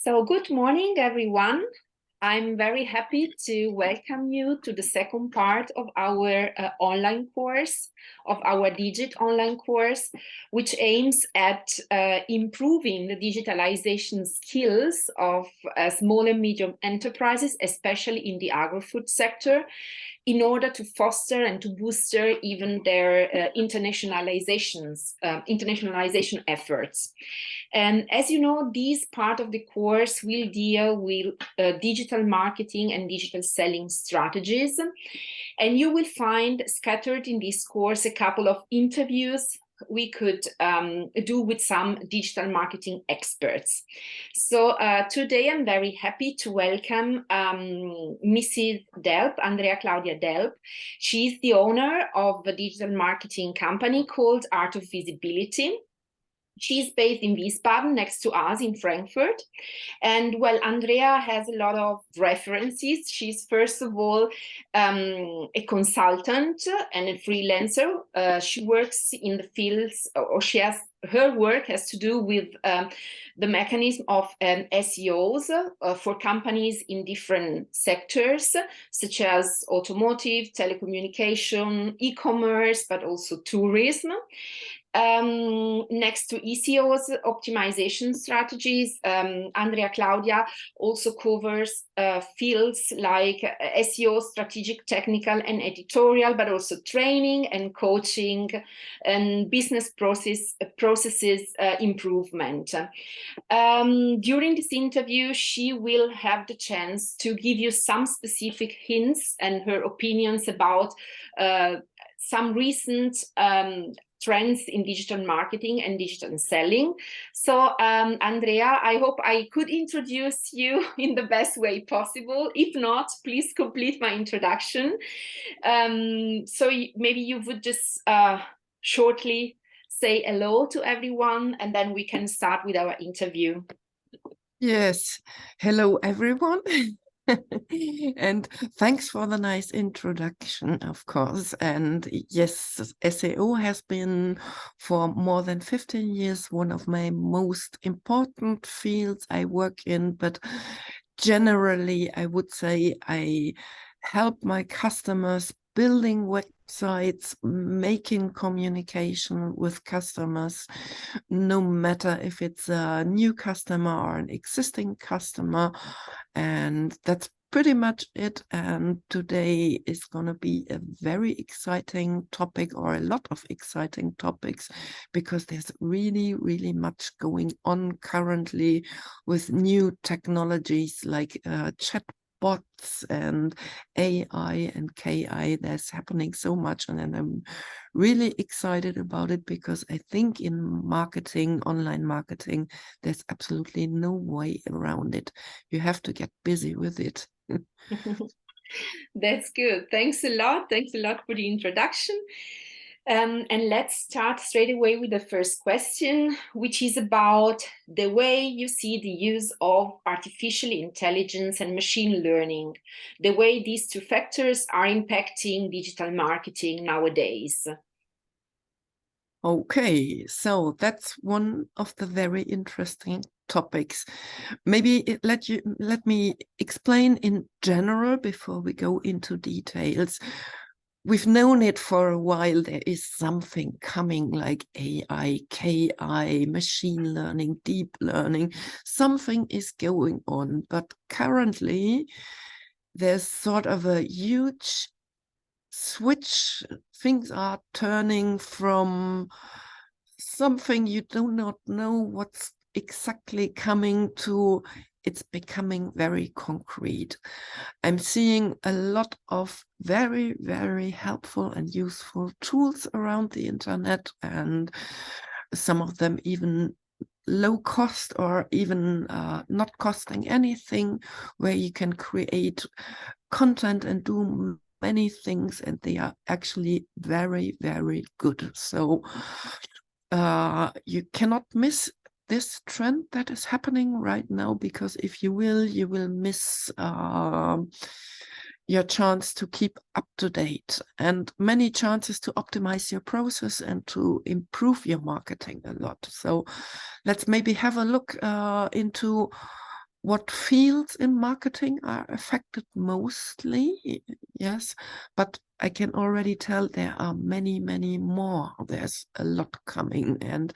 So good morning, everyone. I'm very happy to welcome you to the second part of our online course, of our Digit online course, which aims at improving the digitalization skills of small and medium enterprises, especially in the agri-food sector, in order to foster and to booster even their internationalization efforts. And as you know, this part of the course will deal with digital marketing and digital selling strategies. And you will find scattered in this course a couple of interviews we could do with some digital marketing experts. So today I'm very happy to welcome Mrs. Delp, Andrea Claudia Delp. She's the owner of a digital marketing company called Art of Visibility. She's based in Wiesbaden, next to us in Frankfurt. And well, Andrea has a lot of references. She's first of all a consultant and a freelancer. She works in the fields, or her work has to do with the mechanism of SEOs for companies in different sectors, such as automotive, telecommunication, e-commerce, but also tourism. Next to ECO's optimization strategies, Andrea Claudia also covers fields like SEO, strategic, technical, and editorial, but also training and coaching and business processes improvement. During this interview, she will have the chance to give you some specific hints and her opinions about some recent trends in digital marketing and digital selling. So Andrea, I hope I could introduce you in the best way possible. If not, please complete my introduction. So maybe you would just shortly say hello to everyone, and then we can start with our interview. Yes, hello everyone. And thanks for the nice introduction, of course. And yes, SEO has been for more than 15 years one of my most important fields I work in, but generally I would say I help my customers building websites, making communication with customers, no matter if it's a new customer or an existing customer. And that's pretty much it. And today is going to be a very exciting topic, or a lot of exciting topics, because there's really, really much going on currently with new technologies like chatbots and AI and KI. There's happening so much, and I'm really excited about it, because I think in marketing, online marketing, there's absolutely no way around it. You have to get busy with it. That's good. Thanks a lot. Thanks a lot for the introduction. And let's start straight away with the first question, which is about the way you see the use of artificial intelligence and machine learning, the way these two factors are impacting digital marketing nowadays. Okay, so that's one of the very interesting topics. Maybe let me explain in general before we go into details. We've known it for a while. There is something coming like AI, KI, machine learning, deep learning. Something is going on, but currently there's sort of a huge switch. Things are turning from something you do not know what's exactly coming to it's becoming very concrete. I'm seeing a lot of very, very helpful and useful tools around the internet, and some of them even low cost, or even not costing anything, where you can create content and do many things, and they are actually very, very good. So you cannot miss this trend that is happening right now, because if you will, you will miss your chance to keep up to date, and many chances to optimize your process and to improve your marketing a lot. So let's maybe have a look into what fields in marketing are affected mostly? Yes, but I can already tell there are many, many more. There's a lot coming, and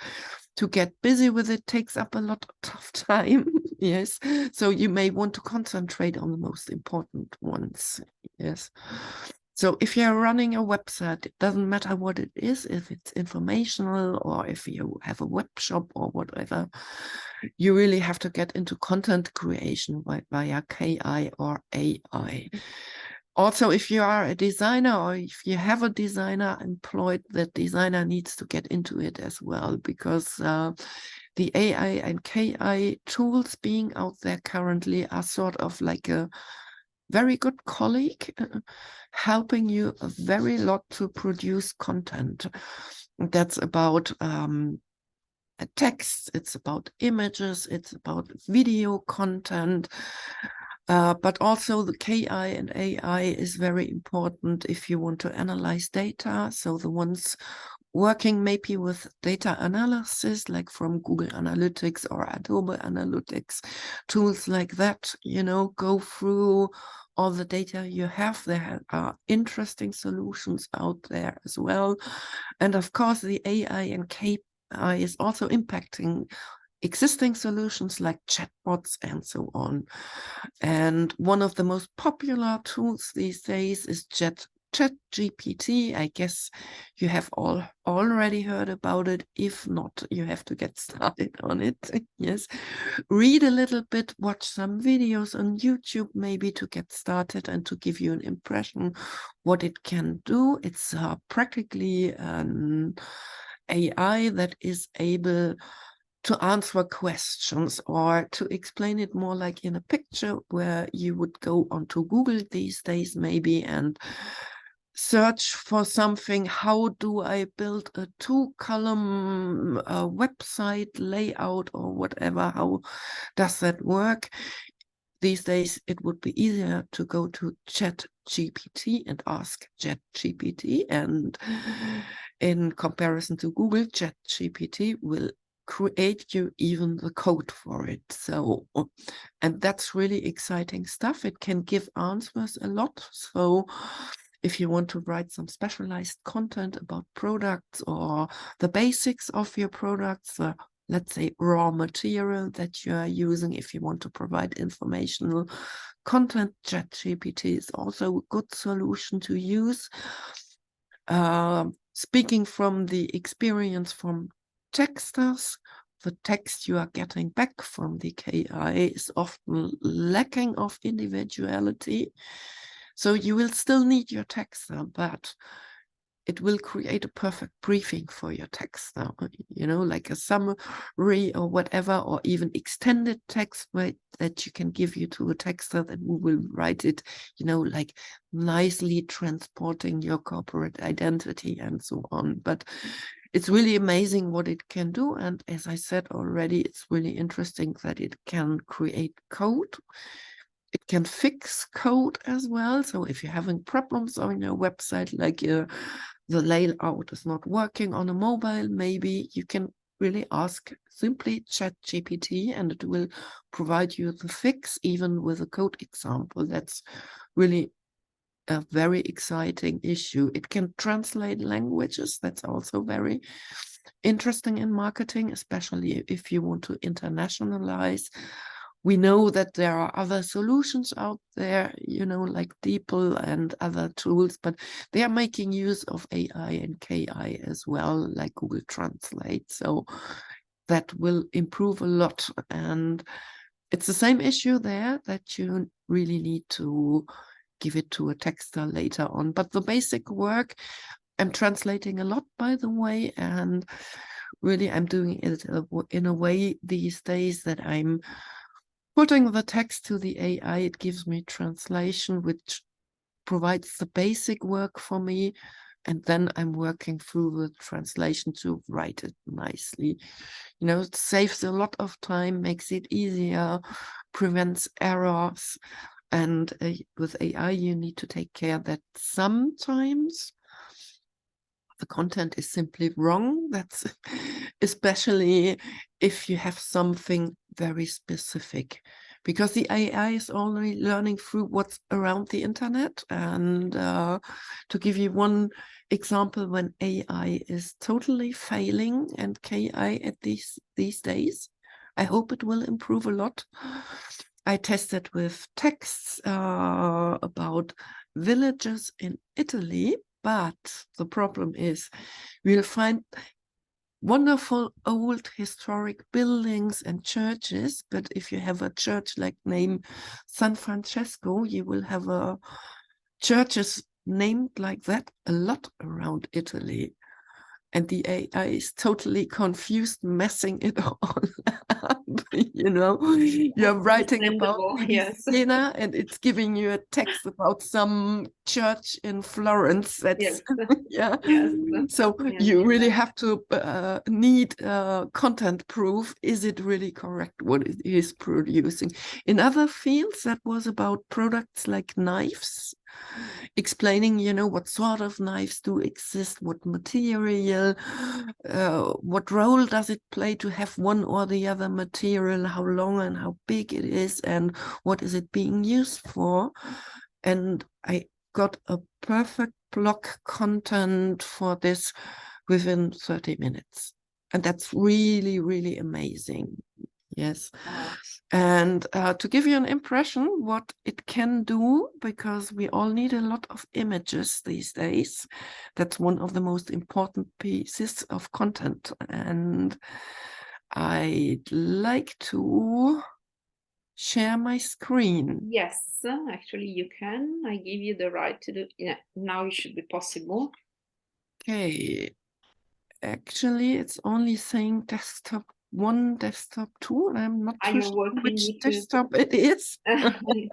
to get busy with it takes up a lot of time. Yes, so you may want to concentrate on the most important ones. Yes. So if you're running a website, it doesn't matter what it is, if it's informational or if you have a web shop or whatever, you really have to get into content creation via KI or AI. Also, if you are a designer or if you have a designer employed, that designer needs to get into it as well, because the AI and KI tools being out there currently are sort of like a very good colleague, helping you a very lot to produce content. That's about text, it's about images, it's about video content, but also the KI and AI is very important if you want to analyze data. So the ones working maybe with data analysis, like from Google Analytics or Adobe Analytics, tools like that, you know, go through all the data you have. There are interesting solutions out there as well. And of course, the AI and KI is also impacting existing solutions like chatbots and so on. And one of the most popular tools these days is ChatGPT. I guess you have all already heard about it. If not, you have to get started on it. Yes, read a little bit, watch some videos on YouTube maybe to get started and to give you an impression what it can do. It's practically an AI that is able to answer questions or to explain it more like in a picture, where you would go onto Google these days maybe and search for something. How do I build a 2-column website layout or whatever? How does that work? These days, it would be easier to go to ChatGPT and ask ChatGPT. And in comparison to Google, ChatGPT will create you even the code for it. So, and that's really exciting stuff. It can give answers a lot. So if you want to write some specialized content about products or the basics of your products, let's say raw material that you are using, if you want to provide informational content, ChatGPT is also a good solution to use. Speaking from the experience from texters, the text you are getting back from the KI is often lacking of individuality. So you will still need your texter, but it will create a perfect briefing for your texter, you know, like a summary or whatever, or even extended text that you can give you to a texter that will write it, you know, like nicely transporting your corporate identity and so on. But it's really amazing what it can do. And as I said already, it's really interesting that it can create code. It can fix code as well. So if you're having problems on your website, like the layout is not working on a mobile, maybe you can really ask simply ChatGPT and it will provide you the fix, even with a code example. That's really a very exciting issue. It can translate languages. That's also very interesting in marketing, especially if you want to internationalize. We know that there are other solutions out there, you know, like DeepL and other tools, but they are making use of AI and KI as well, like Google Translate. So that will improve a lot. And it's the same issue there, that you really need to give it to a texter later on. But the basic work, I'm translating a lot, by the way, and really I'm doing it in a way these days that I'm putting the text to the AI. It gives me translation, which provides the basic work for me. And then I'm working through the translation to write it nicely. You know, it saves a lot of time, makes it easier, prevents errors. And with AI, you need to take care that sometimes the content is simply wrong. That's especially if you have something very specific. because the AI is only learning through what's around the internet. And to give you one example, when AI is totally failing and KI at these days, I hope it will improve a lot. I tested with texts about villages in Italy, but the problem is we'll find wonderful old historic buildings and churches, but if you have a church like name San Francesco, you will have churches named like that a lot around Italy. And the AI is totally confused, messing it all up. You're writing about yes. Siena, and it's giving you a text about some church in Florence. That's yes. yeah. Yes. So Yes. you really have to need content proof. Is it really correct what it is producing? In other fields, that was about products like knives, explaining, what sort of knives do exist, what material, what role does it play to have one or the other material, how long and how big it is, and what is it being used for. And I got a perfect blog content for this within 30 minutes. And that's really, really amazing. Yes. Wow. And to give you an impression what it can do, because we all need a lot of images these days. That's one of the most important pieces of content. And I'd like to share my screen. Yes, actually you can. I give you the right to do. Yeah, now it should be possible. Okay. Actually, it's only saying desktop 1, desktop 2, and I'm not too sure which desktop it is. You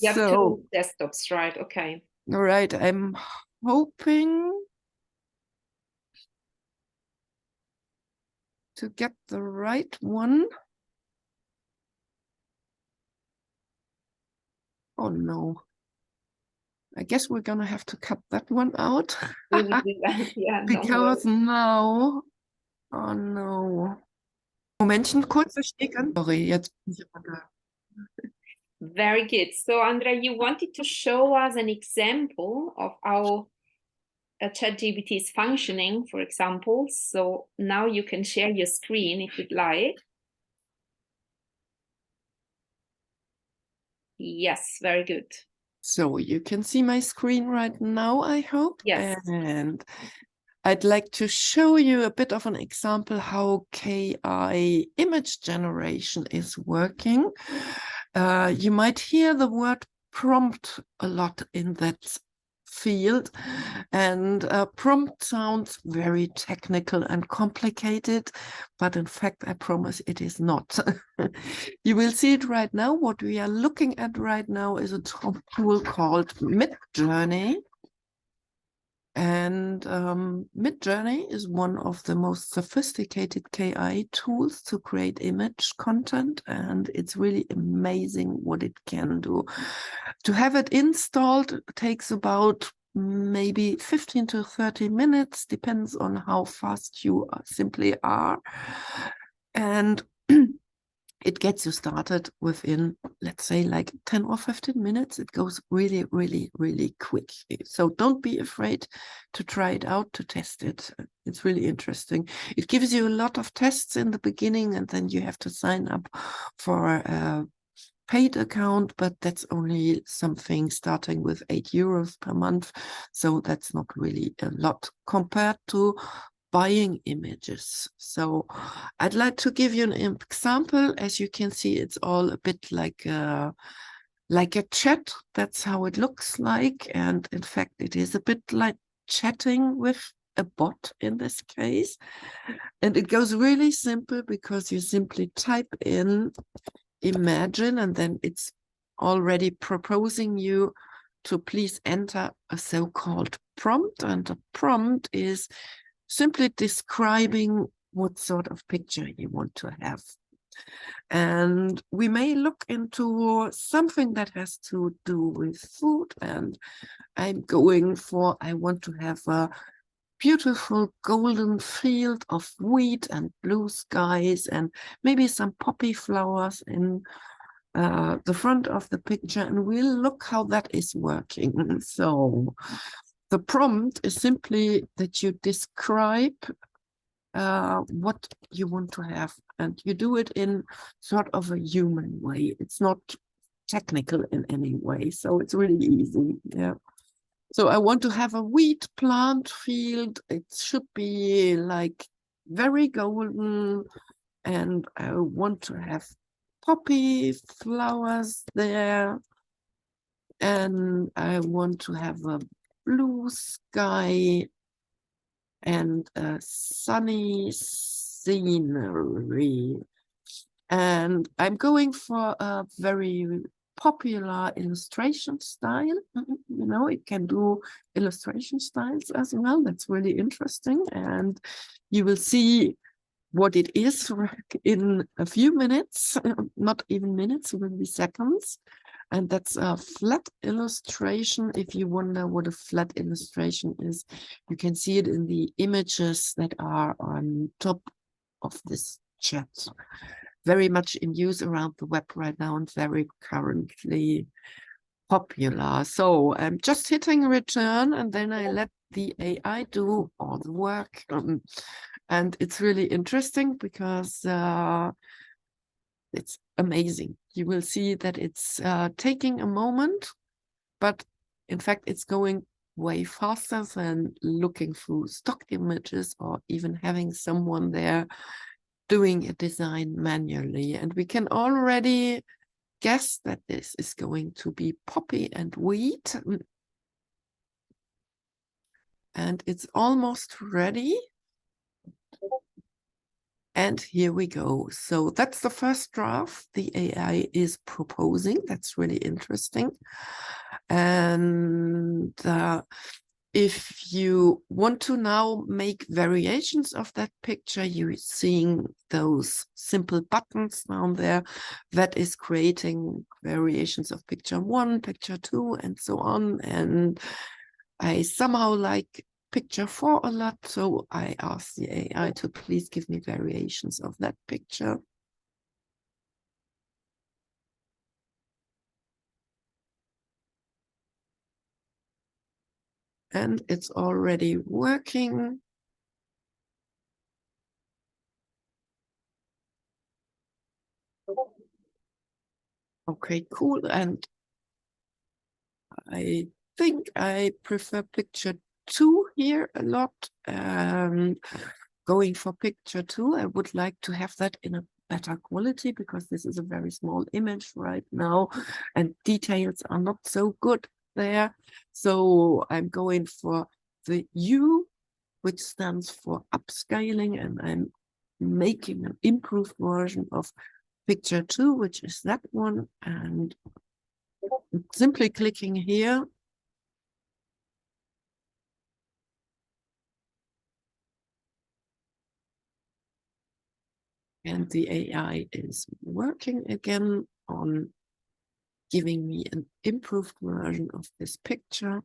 have So, 2 desktops, right? Okay. all right, I'm hoping to get the right one. Oh no. I guess we're gonna have to cut that one out. We will do that. Yeah, no Because worries. now, oh no. Momentchen, kurz, ich stehe ganz. Sorry, jetzt bin ich aber da. Very good. So, Andrea, you wanted to show us an example of how ChatGPT is functioning, for example. So now you can share your screen if you'd like. Yes, very good. So you can see my screen right now, I hope. Yes. And I'd like to show you a bit of an example how KI image generation is working. You might hear the word prompt a lot in that field, and prompt sounds very technical and complicated, but in fact, I promise it is not. You will see it right now. What we are looking at right now is a tool called Midjourney. And Midjourney is one of the most sophisticated KI tools to create image content, and it's really amazing what it can do. To have it installed takes about maybe 15 to 30 minutes, depends on how fast you simply are. And it gets you started within, let's say, like 10 or 15 minutes. It goes really, really, really quick. So don't be afraid to try it out, to test it. It's really interesting. It gives you a lot of tests in the beginning, and then you have to sign up for a paid account, but that's only something starting with €8 per month. So that's not really a lot compared to buying images. So I'd like to give you an example. As you can see, it's all a bit like a chat. That's how it looks like. And in fact, it is a bit like chatting with a bot in this case. And it goes really simple because you simply type in imagine, and then it's already proposing you to please enter a so-called prompt. And the prompt is simply describing what sort of picture you want to have. And we may look into something that has to do with food, and I'm going for, I want to have a beautiful golden field of wheat and blue skies and maybe some poppy flowers in the front of the picture, and we'll look how that is working. So the prompt is simply that you describe what you want to have, and you do it in sort of a human way. It's not technical in any way, so it's really easy. Yeah. So I want to have a wheat plant field. It should be like very golden, and I want to have poppy flowers there, and I want to have a blue sky and a sunny scenery. And I'm going for a very popular illustration style. You know, it can do illustration styles as well. That's really interesting. And you will see what it is in a few minutes, not even minutes, it will be seconds. And that's a flat illustration. If you wonder what a flat illustration is, you can see it in the images that are on top of this chat. Very much in use around the web right now and very currently popular. So I'm just hitting return, and then I let the AI do all the work. And it's really interesting because it's amazing. You will see that it's taking a moment, but in fact, it's going way faster than looking through stock images or even having someone there doing a design manually. And we can already guess that this is going to be poppy and wheat. And it's almost ready. And here we go. So that's the first draft the AI is proposing. That's really interesting. And if you want to now make variations of that picture, you're seeing those simple buttons down there that is creating variations of picture 1, picture 2, and so on. And I somehow like picture 4 a lot, so I asked the AI to please give me variations of that picture. And it's already working. Okay, cool. And I think I prefer picture 2 here a lot. Going for picture 2, I would like to have that in a better quality because this is a very small image right now and details are not so good there. So I'm going for the U, which stands for upscaling, and I'm making an improved version of picture 2, which is that one, and simply clicking here. And the AI is working again on giving me an improved version of this picture.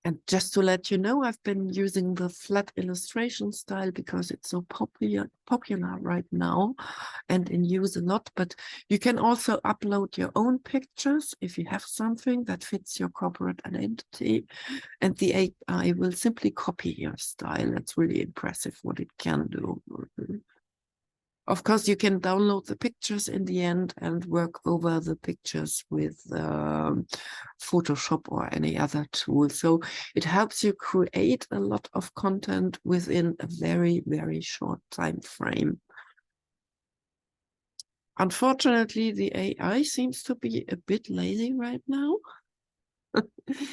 And just to let you know, I've been using the flat illustration style because it's so popular right now and in use a lot. But you can also upload your own pictures if you have something that fits your corporate identity, and the AI will simply copy your style. That's really impressive what it can do. Of course, you can download the pictures in the end and work over the pictures with Photoshop or any other tool. So it helps you create a lot of content within a very, very short time frame. Unfortunately, the AI seems to be a bit lazy right now.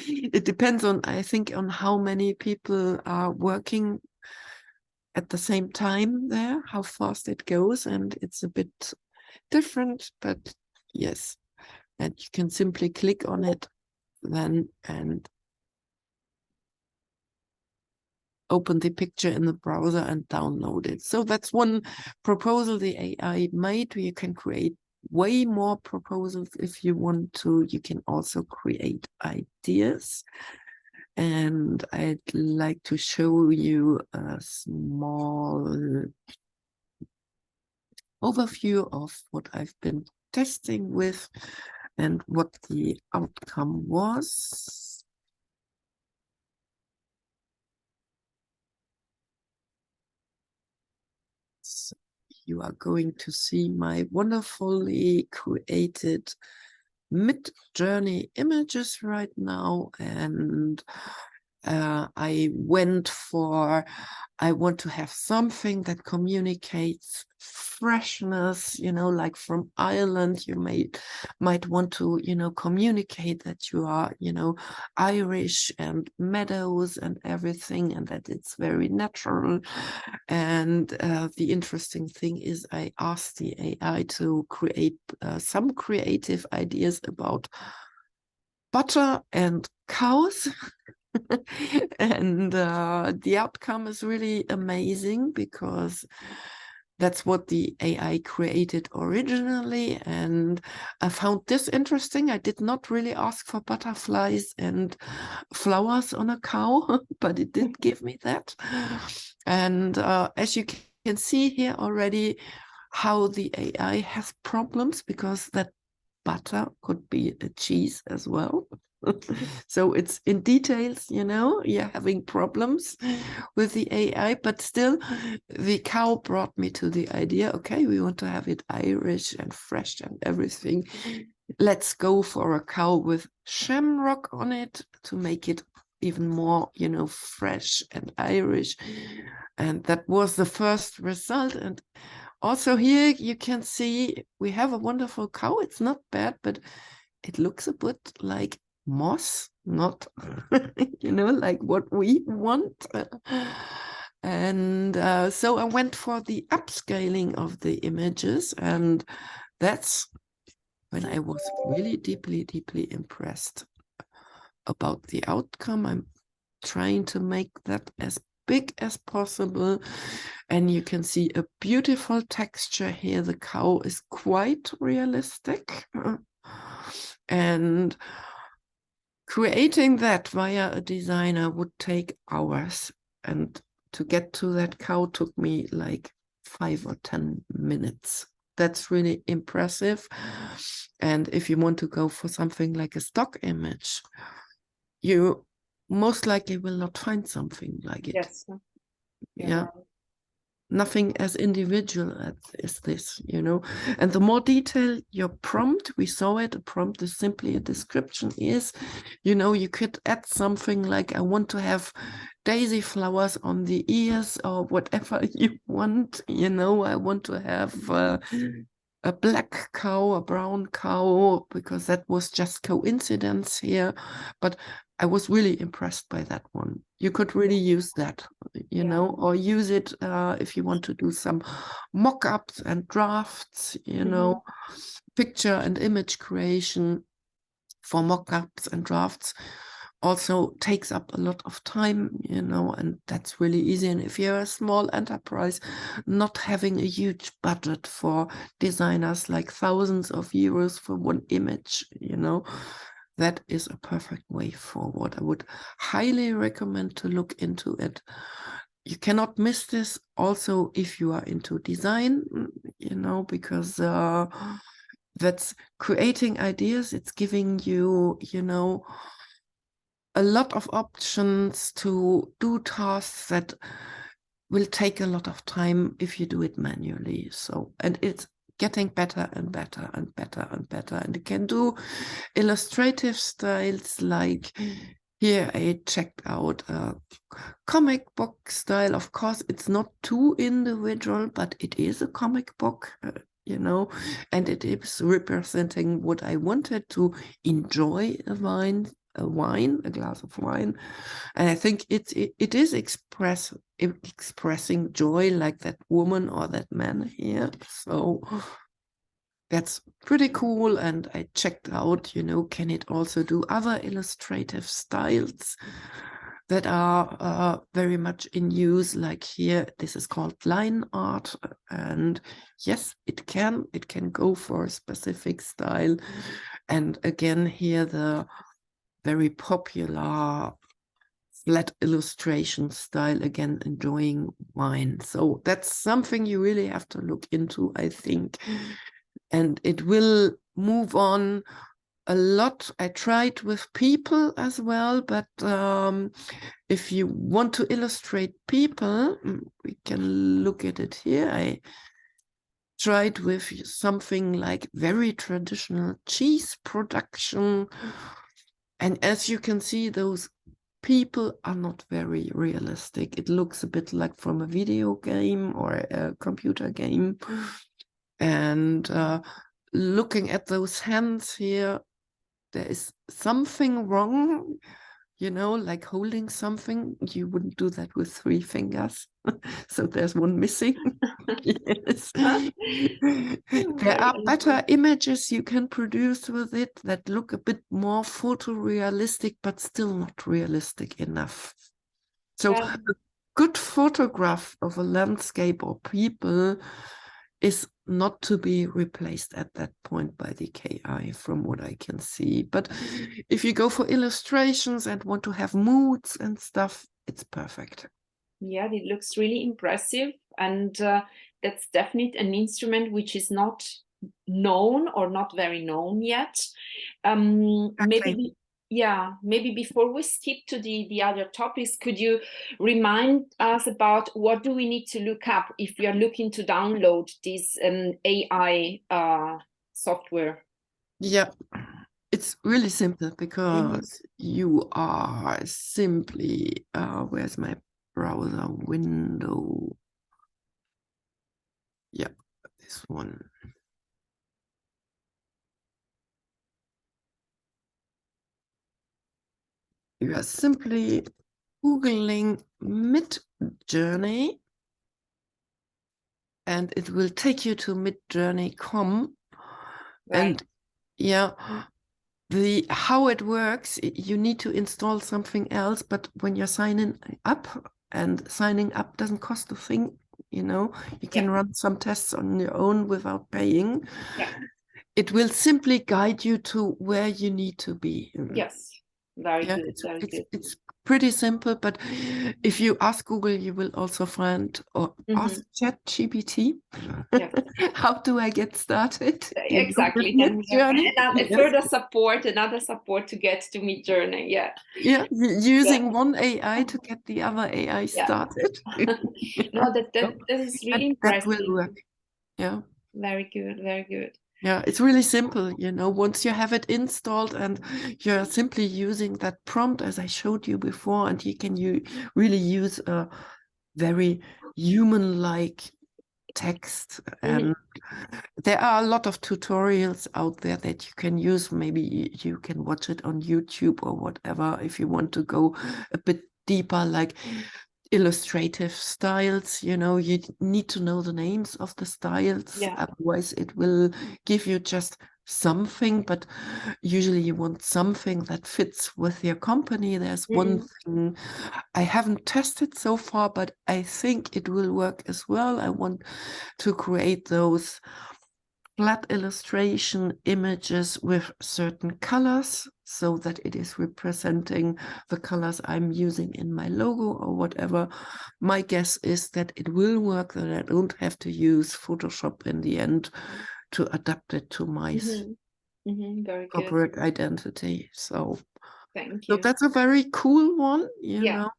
It depends on, I think, on how many people are working at the same time there, how fast it goes, and it's a bit different, but yes. And you can simply click on it then and open the picture in the browser and download it. So that's one proposal the AI made. You can create way more proposals if you want to. You can also create ideas. And I'd like to show you a small overview of what I've been testing with and what the outcome was. So you are going to see my wonderfully created mid-journey images right now, and I went for, I want to have something that communicates freshness, you know, like from Ireland, you might want to, you know, communicate that you are, you know, Irish and meadows and everything, and that it's very natural. And the interesting thing is I asked the AI to create some creative ideas about butter and cows. And the outcome is really amazing because that's what the AI created originally. And I found this interesting. I did not really ask for butterflies and flowers on a cow, but it did give me that. And as you can see here already, how the AI has problems, because that butter could be a cheese as well. So it's in details, you know, you're having problems with the AI, but still the cow brought me to the idea, okay, we want to have it Irish and fresh and everything. Let's go for a cow with shamrock on it to make it even more, you know, fresh and Irish. And that was the first result. And also here you can see we have a wonderful cow. It's not bad, but it looks a bit like moss, not, you know, like what we want. And so I went for the upscaling of the images, and that's when I was really deeply, deeply impressed about the outcome. I'm trying to make that as big as possible, and you can see a beautiful texture here. The cow is quite realistic, and creating that via a designer would take hours, and to get to that cow took me like 5 or 10 minutes. That's really impressive. And if you want to go for something like a stock image, you most likely will not find something like it. Yes. Yeah. Nothing as individual as this, you know. And the more detailed your prompt, we saw it, a prompt is simply a description, is, you know, you could add something like, I want to have daisy flowers on the ears, or whatever you want, you know. I want to have a black cow, a brown cow, because that was just coincidence here. But I was really impressed by that one. You could really use that, you know, or use it if you want to do some mock-ups and drafts, you know, picture and image creation for mock-ups and drafts also takes up a lot of time, you know, and that's really easy. And if you're a small enterprise, not having a huge budget for designers, like thousands of euros for one image, you know, that is a perfect way forward. I would highly recommend to look into it. You cannot miss this also if you are into design, you know, because that's creating ideas. It's giving you, you know, a lot of options to do tasks that will take a lot of time if you do it manually. So, and it's getting better and better and better and better. And you can do illustrative styles, like here I checked out a comic book style. Of course, it's not too individual, but it is a comic book, you know, and it is representing what I wanted to enjoy, a glass of wine. And I think it is expressing joy, like that woman or that man here. So that's pretty cool. And I checked out, you know, can it also do other illustrative styles that are very much in use, like here, this is called line art. And yes, it can go for a specific style. And again, here the very popular flat illustration style, again, enjoying mine. So that's something you really have to look into, I think. And it will move on a lot. I tried with people as well, but if you want to illustrate people, we can look at it here. I tried with something like very traditional cheese production. And as you can see, those people are not very realistic. It looks a bit like from a video game or a computer game. And looking at those hands here, there is something wrong, you know, like holding something. You wouldn't do that with 3 fingers. So there's one missing. Yes. There are better images you can produce with it that look a bit more photorealistic, but still not realistic enough. So a good photograph of a landscape or people is not to be replaced at that point by the KI, from what I can see. But if you go for illustrations and want to have moods and stuff, it's perfect. Yeah, it looks really impressive, and that's definitely an instrument which is not known or not very known yet. Maybe, yeah, maybe before we skip to the other topics, could you remind us about what do we need to look up if we are looking to download this AI software? Yeah, it's really simple because you are simply, where's my browser window? Yeah, this one. You are simply Googling Midjourney and it will take you to midjourney.com. Right. And yeah, how it works, you need to install something else, but when you're signing up, and signing up doesn't cost a thing, you know, you can run some tests on your own without paying. Yeah. It will simply guide you to where you need to be. Yes, very good. It's pretty simple, but if you ask Google, you will also find, or ask ChatGPT, how do I get started? Exactly. Midjourney. Another support to get to Midjourney. Yeah. Yeah, using one AI to get the other AI started. No, that is really impressive. That will work. Yeah. Very good. Very good. Yeah, it's really simple, you know, once you have it installed and you're simply using that prompt as I showed you before, and you can really use a very human-like text. And there are a lot of tutorials out there that you can use. Maybe you can watch it on YouTube or whatever if you want to go a bit deeper, like illustrative styles. You know, you need to know the names of the styles, otherwise it will give you just something, but usually you want something that fits with your company. There's one thing I haven't tested so far, but I think it will work as well. I want to create those flat illustration images with certain colors so that it is representing the colors I'm using in my logo or whatever. My guess is that it will work, that I don't have to use Photoshop in the end to adapt it to my very corporate good. identity. So, thank you. So that's a very cool one, you know.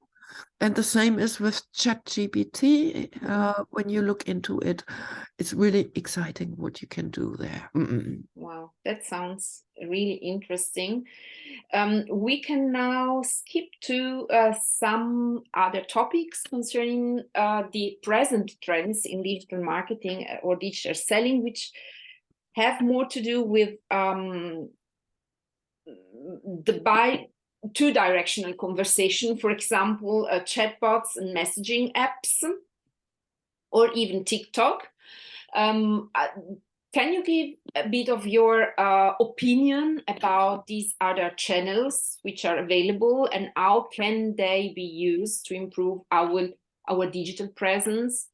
And the same is with ChatGPT. When you look into it, it's really exciting what you can do there. Wow, that sounds really interesting. We can now skip to some other topics concerning the present trends in digital marketing or digital selling, which have more to do with the two-directional conversation, for example, chatbots and messaging apps, or even TikTok. Can you give a bit of your opinion about these other channels which are available, and how can they be used to improve our digital presence?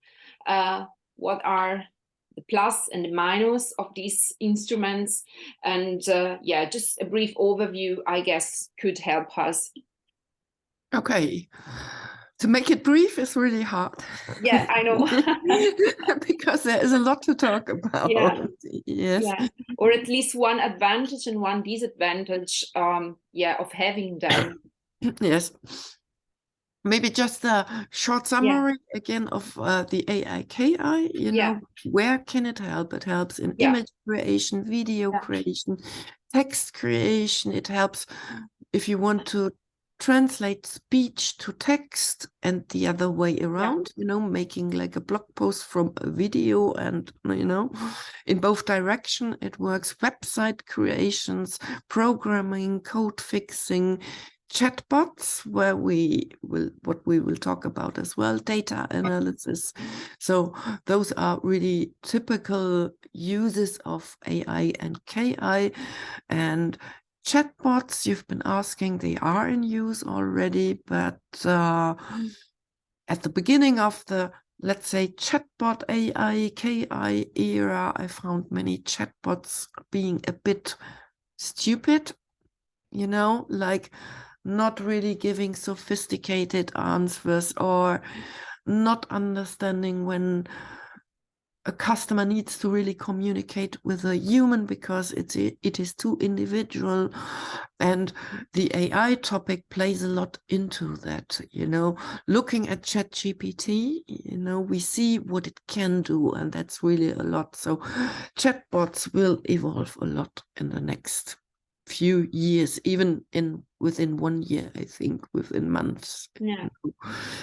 What are the plus and the minus of these instruments? And just a brief overview, I guess, could help us. Okay. To make it brief is really hard. Yeah, I know. Because there is a lot to talk about. Yeah. Yes. Yeah, or at least one advantage and one disadvantage, yeah, of having them. Yes. Maybe just a short Yeah, summary again of the AI/KI. yeah, Where can it help? It helps in yeah, image creation, video yeah, creation, text creation. It helps if you want to translate speech to text and the other way yeah, around, making like a blog post from a video, and in both direction it works. Website creations, programming, code fixing, chatbots, what we will talk about as well, data analysis. So those are really typical uses of AI and KI. And chatbots, you've been asking, they are in use already, but at the beginning of the, let's say, chatbot AI, KI era, I found many chatbots being a bit stupid, like not really giving sophisticated answers, or not understanding when a customer needs to really communicate with a human, because it is too individual. And the AI topic plays a lot into that. Looking at ChatGPT, we see what it can do, and that's really a lot. So chatbots will evolve a lot in the next few years, even within 1 year, I think, within months. yeah,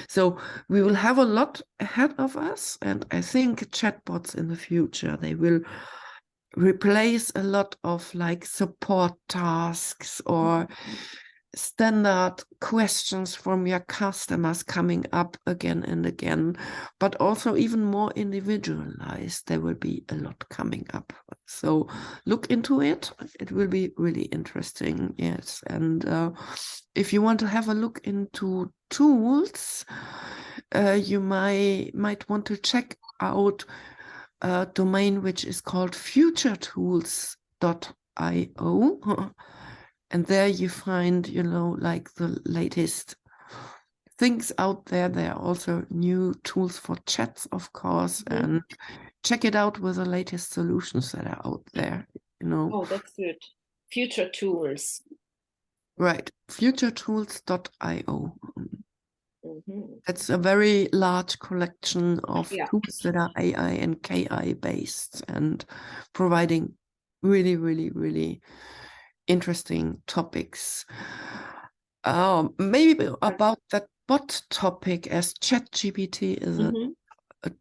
So we will have a lot ahead of us, and I think chatbots in the future, they will replace a lot of like support tasks or standard questions from your customers coming up again and again, but also even more individualized. There will be a lot coming up. So look into it. It will be really interesting. Yes. And if you want to have a look into tools, you might want to check out a domain which is called futuretools.io. And there you find, like the latest things out there. There are also new tools for chats, of course, and check it out with the latest solutions that are out there. Oh, that's good. Future tools. Right, futuretools.io. Mm-hmm. That's a very large collection of Yeah, tools that are AI and KI based, and providing really, really, really interesting topics. Maybe about that bot topic, as ChatGPT is a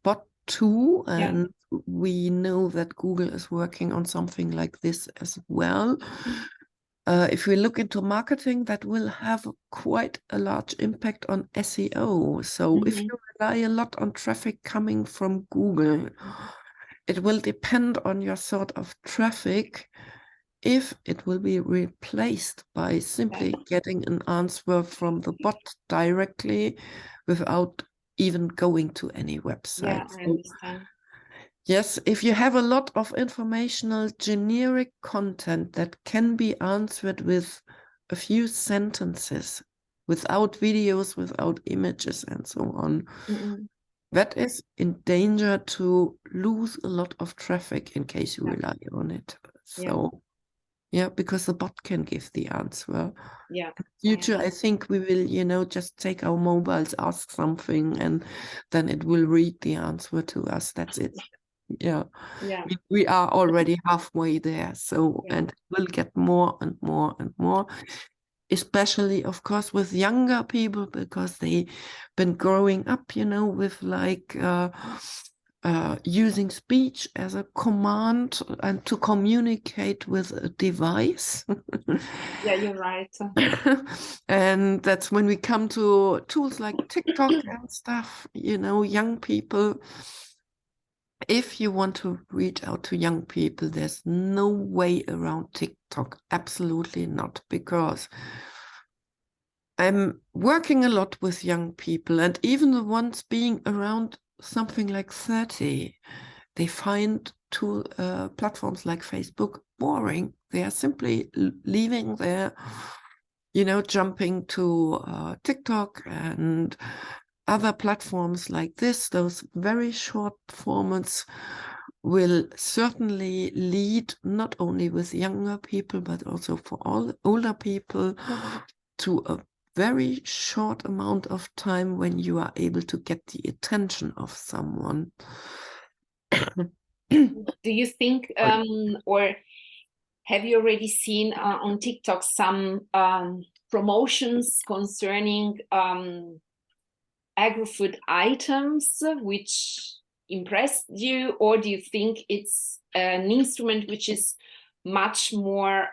bot too, yeah, and we know that Google is working on something like this as well. If we look into marketing, that will have quite a large impact on SEO. So if you rely a lot on traffic coming from Google, it will depend on your sort of traffic if it will be replaced by simply getting an answer from the bot directly without even going to any website. yeah, I understand. Yes, if you have a lot of informational generic content that can be answered with a few sentences, without videos, without images, and so on, that is in danger to lose a lot of traffic in case you rely on it. So, yeah, because the bot can give the answer. Yeah. In the future, I think we will, just take our mobiles, ask something, and then it will read the answer to us. That's it. Yeah. We are already halfway there. So, and we'll get more and more and more, especially, of course, with younger people, because they've been growing up, with like using speech as a command and to communicate with a device. Yeah, you're right. And that's when we come to tools like TikTok and stuff, young people. If you want to reach out to young people, there's no way around TikTok. Absolutely not, because I'm working a lot with young people, and even the ones being around something like 30, they find platforms like Facebook boring. They are simply leaving their you know, jumping to TikTok and other platforms like this, those very short formats will certainly lead not only with younger people, but also for all older people to a very short amount of time when you are able to get the attention of someone. Do you think, or have you already seen on TikTok some promotions concerning agri-food items which impressed you, or do you think it's an instrument which is much more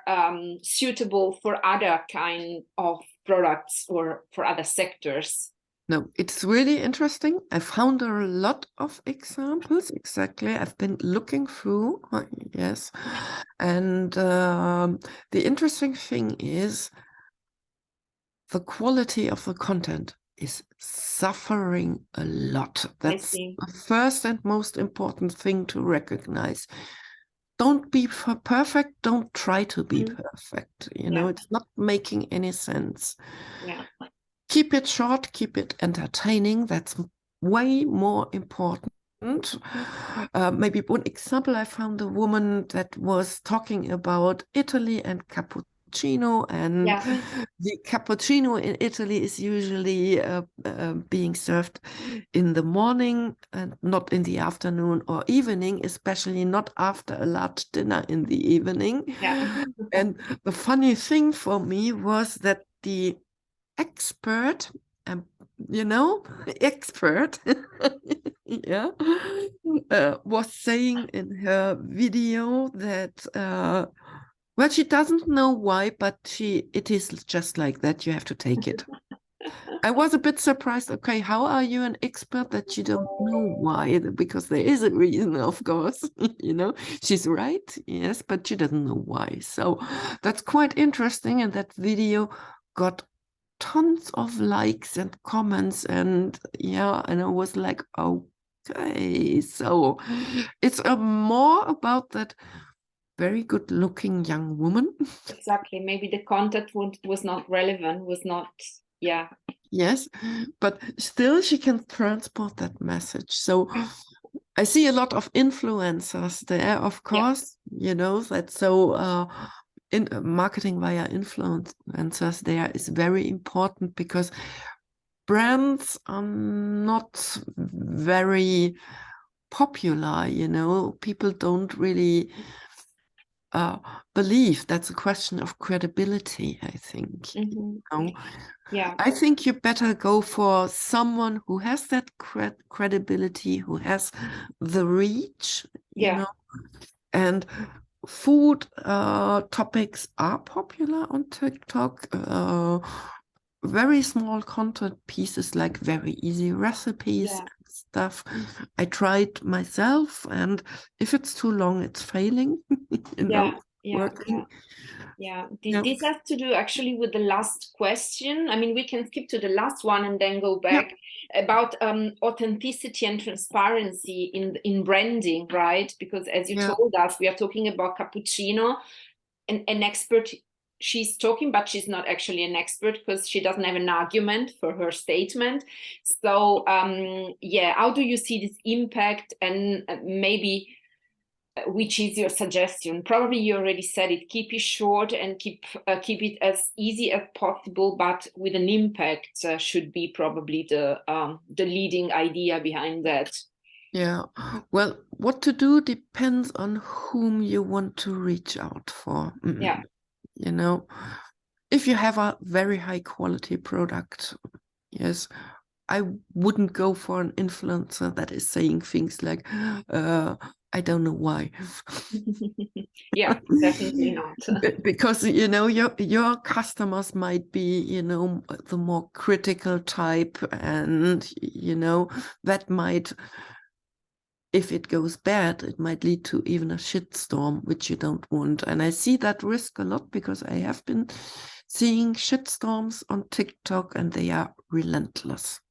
suitable for other kind of products or for other sectors? No, it's really interesting. I found a lot of examples. Exactly. I've been looking through, yes. And the interesting thing is the quality of the content is suffering a lot. That's the first and most important thing to recognize. Don't be perfect. Don't try to be perfect. You know, it's not making any sense. Yeah. Keep it short, keep it entertaining. That's way more important. Maybe one example, I found a woman that was talking about Italy and cappuccino, and the cappuccino in Italy is usually being served in the morning and not in the afternoon or evening, especially not after a large dinner in the evening. And the funny thing for me was that the expert, you know, expert, yeah, was saying in her video that, well, she doesn't know why, but it is just like that. You have to take it. I was a bit surprised. Okay, how are you an expert that you don't know why? Because there is a reason, of course. You know, she's right, yes, but she doesn't know why. So that's quite interesting. And that video got tons of likes and comments, and yeah, and I was like, okay, so it's more about that very good looking young woman. Exactly. Maybe the content was not relevant, was not, yeah. Yes, but still she can transport that message. So I see a lot of influencers there, of course, you know, that so in marketing via influencers there is very important, because brands are not very popular, you know. People don't really believe. That's a question of credibility, I think. You know? Yeah. I think you better go for someone who has that credibility, who has the reach, you know. And food topics are popular on TikTok. Very small content pieces, like very easy recipes and stuff. I tried myself, and if it's too long, it's failing. You know, working. This has to do actually with the last question. I mean, we can skip to the last one and then go back about authenticity and transparency in branding, right? Because as you told us, we are talking about cappuccino, and an expert, she's talking, but she's not actually an expert because she doesn't have an argument for her statement. So how do you see this impact, and maybe which is your suggestion? Probably you already said it. Keep it short and keep it as easy as possible, but with an impact should be probably the leading idea behind that. Yeah. Well, what to do depends on whom you want to reach out for. You know, if you have a very high quality product, yes, I wouldn't go for an influencer that is saying things like, I don't know why. Yeah, definitely not. Because, you know, your customers might be, you know, the more critical type, and, you know, that might, if it goes bad, it might lead to even a shitstorm, which you don't want. And I see that risk a lot, because I have been seeing shitstorms on TikTok, and they are relentless.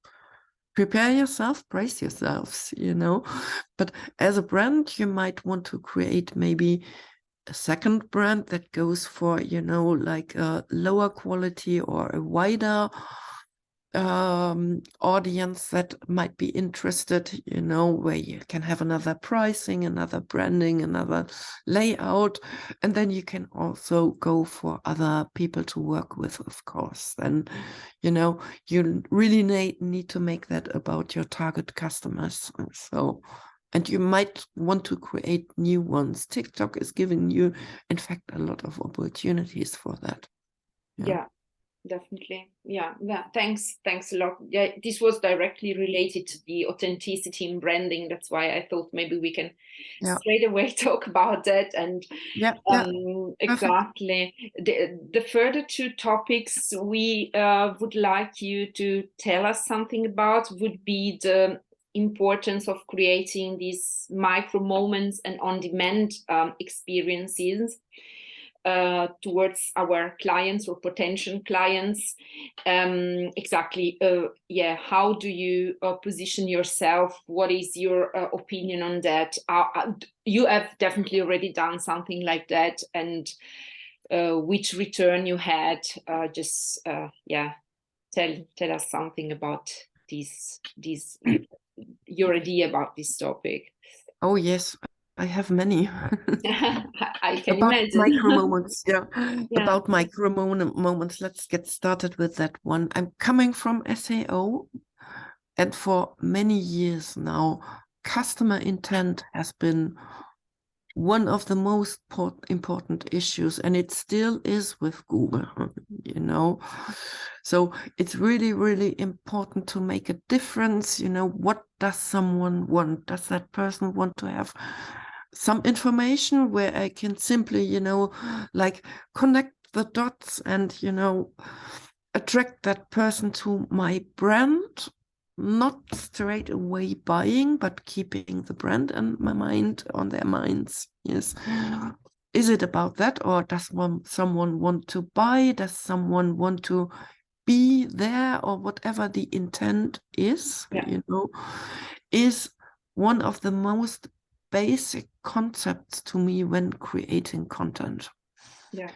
Prepare yourself, brace yourselves, you know. But as a brand, you might want to create maybe a second brand that goes for, you know, like a lower quality or a wider audience that might be interested, you know, where you can have another pricing, another branding, another layout, and then you can also go for other people to work with, of course. And, you know, you really need to make that about your target customers. So, and you might want to create new ones. TikTok is giving you, in fact, a lot of opportunities for that. Yeah. Definitely. Yeah. Thanks a lot. Yeah, this was directly related to the authenticity in branding. That's why I thought maybe we can straight away talk about that. And exactly the further two topics we would like you to tell us something about would be the importance of creating these micro moments and on-demand experiences towards our clients or potential clients. Exactly. How do you position yourself? What is your opinion on that? You have definitely already done something like that, and which return you had? Tell us something about your idea about this topic. Oh yes, I have many. I can About imagine. micro moments, about micro moments. Let's get started with that one. I'm coming from SEO, and for many years now, customer intent has been one of the most important issues, and it still is with Google, you know. So it's really, really important to make a difference. You know, what does someone want? Does that person want to have some information where I can simply, you know, like connect the dots and, you know, attract that person to my brand? Not straight away buying, but keeping the brand in my mind, on their minds. Yes. Is it about that, or does someone want to buy? Does someone want to be there, or whatever the intent is? You know, is one of the most basic concepts to me when creating content. Yeah.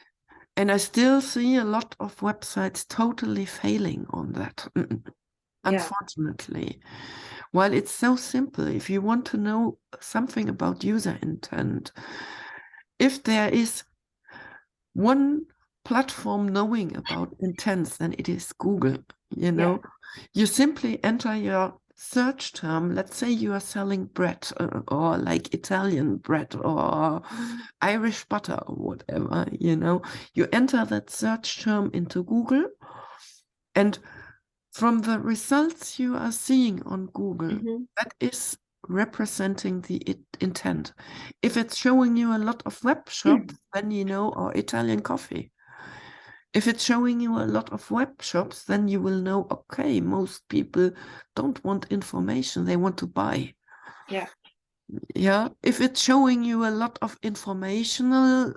And I still see a lot of websites totally failing on that. Unfortunately, while it's so simple, if you want to know something about user intent, if there is one platform knowing about intents, then it is Google. You know, you simply enter your search term. Let's say you are selling bread or like Italian bread or Irish butter or whatever, you know, you enter that search term into Google, and from the results you are seeing on Google, that is representing the intent. If it's showing you a lot of web shops, then you know, or Italian coffee. If it's showing you a lot of web shops, then you will know, okay, most people don't want information, they want to buy. Yeah. If it's showing you a lot of informational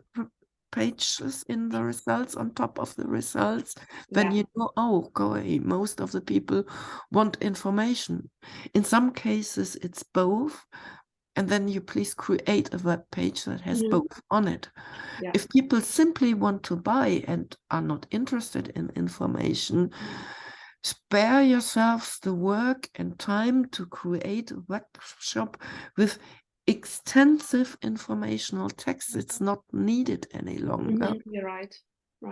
pages in the results, on top of the results, then you know, oh, okay, most of the people want information. In some cases, it's both. And then you please create a web page that has both on it. If people simply want to buy and are not interested in information, spare yourselves the work and time to create a web shop with extensive informational text. It's not needed any longer. You're right.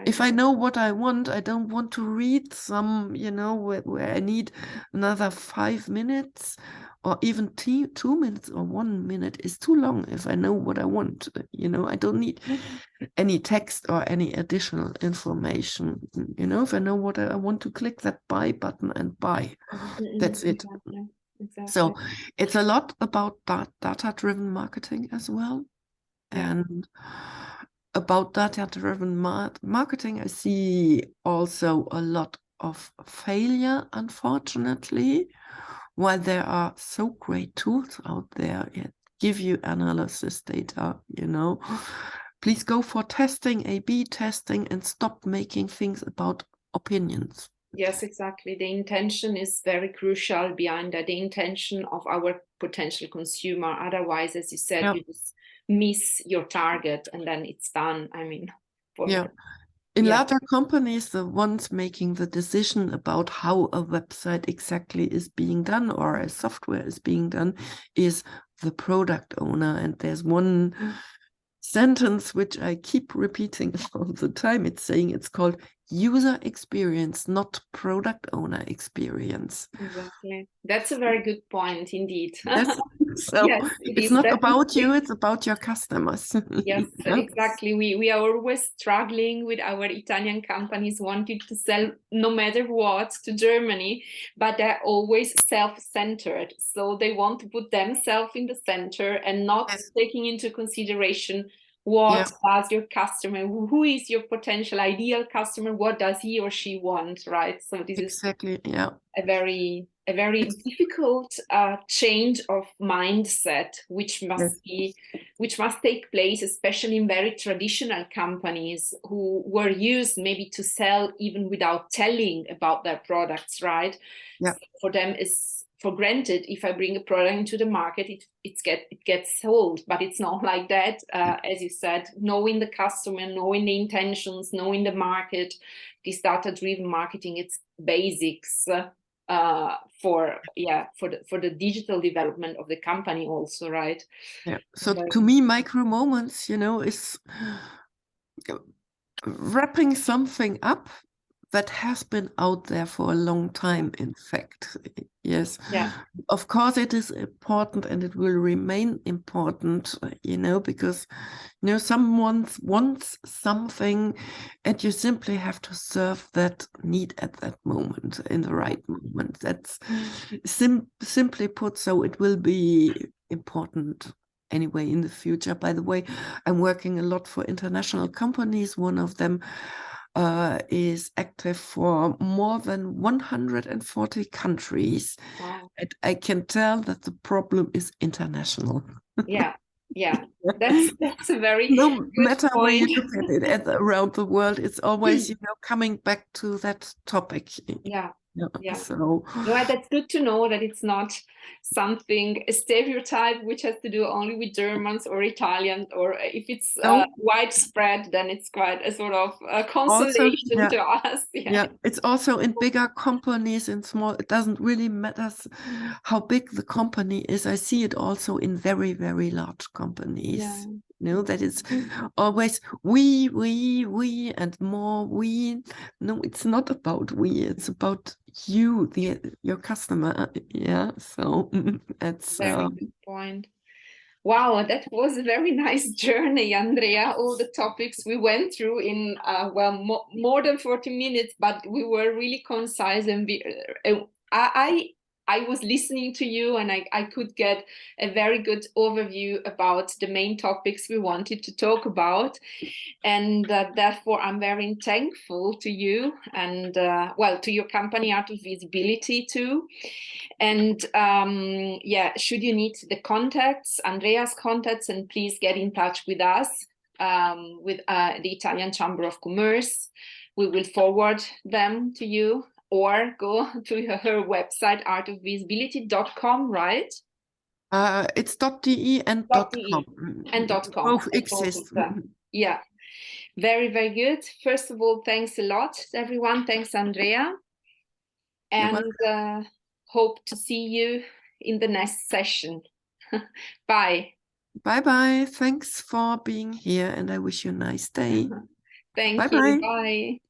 If I know what I want, I don't want to read some, you know, where I need another 5 minutes, or even 2 minutes or 1 minute is too long. If I know what I want, you know, I don't need any text or any additional information. You know, if I know what I want to click that buy button and buy, that's it. Exactly. So it's a lot about data-driven marketing as well. And about data-driven marketing, I see also a lot of failure, unfortunately. While there are so great tools out there that give you analysis data, you know, please go for testing, A/B testing, and stop making things about opinions. Yes, exactly. The intention is very crucial behind that, the intention of our potential consumer. Otherwise, as you said, Yeah. you just miss your target and then it's done. I mean, Yeah. In larger companies, the ones making the decision about how a website exactly is being done or a software is being done is the product owner. And there's one sentence which I keep repeating all the time. It's saying it's called user experience, not product owner experience. Exactly. That's a very good point indeed. Yes. So Yes, it it's is not about you, definitely. it's about your customers. Yes, Yeah. exactly. We are always struggling with our Italian companies wanting to sell no matter what to Germany, but they're always self-centered. So they want to put themselves in the center and not Yes. taking into consideration Yeah, what does your customer, who is your potential ideal customer, what does he or she want, right? So this is exactly. Yeah. a very difficult change of mindset, which Yes. must take place, especially in very traditional companies who were used maybe to sell even without telling about their products, right? Yeah. So for them, is for granted, if I bring a product into the market, it gets sold, but it's not like that. As you said, knowing the customer, knowing the intentions, knowing the market, this data-driven marketing, it's basics for the digital development of the company also, right? Yeah. So to me, micro moments, is wrapping something up that has been out there for a long time, in fact. Yes. Yeah. Of course, it is important and it will remain important, because, someone wants something and you simply have to serve that need at that moment, in the right moment. That's simply put, so it will be important anyway in the future. By the way, I'm working a lot for international companies. One of them is active for more than 140 countries. Wow. And I can tell that the problem is international. Yeah. Yeah. That's a very No good matter where you point. look at it around the world, it's always, coming back to that topic. Yeah. Yeah. Yeah. So No, that's good to know that it's not something, a stereotype which has to do only with Germans or Italians, or if it's no, widespread, then it's quite a sort of also, consolation to us. Yeah. yeah, it's also in bigger companies, in small, it doesn't really matter how big the company is. I see it also in very, very large companies. Yeah. That it's always we, and more we. No, it's not about we, it's about you, your customer. Yeah, so that's Very good point. Wow, that was a very nice journey, Andrea. All the topics we went through in, more than 40 minutes, but we were really concise and I was listening to you and I could get a very good overview about the main topics we wanted to talk about. And therefore, I'm very thankful to you and, to your company, Art of Visibility, too. And should you need the contacts, Andrea's contacts, and please get in touch with us, with the Italian Chamber of Commerce. We will forward them to you, or go to her website, artofvisibility.com, right? it's .de and .de .com. and .com. Both exist. Yeah, very, very good. First of all, thanks a lot, everyone. Thanks, Andrea. And hope to see you in the next session. Bye. Bye-bye. Thanks for being here, and I wish you a nice day. Thank you. Bye-bye. Bye.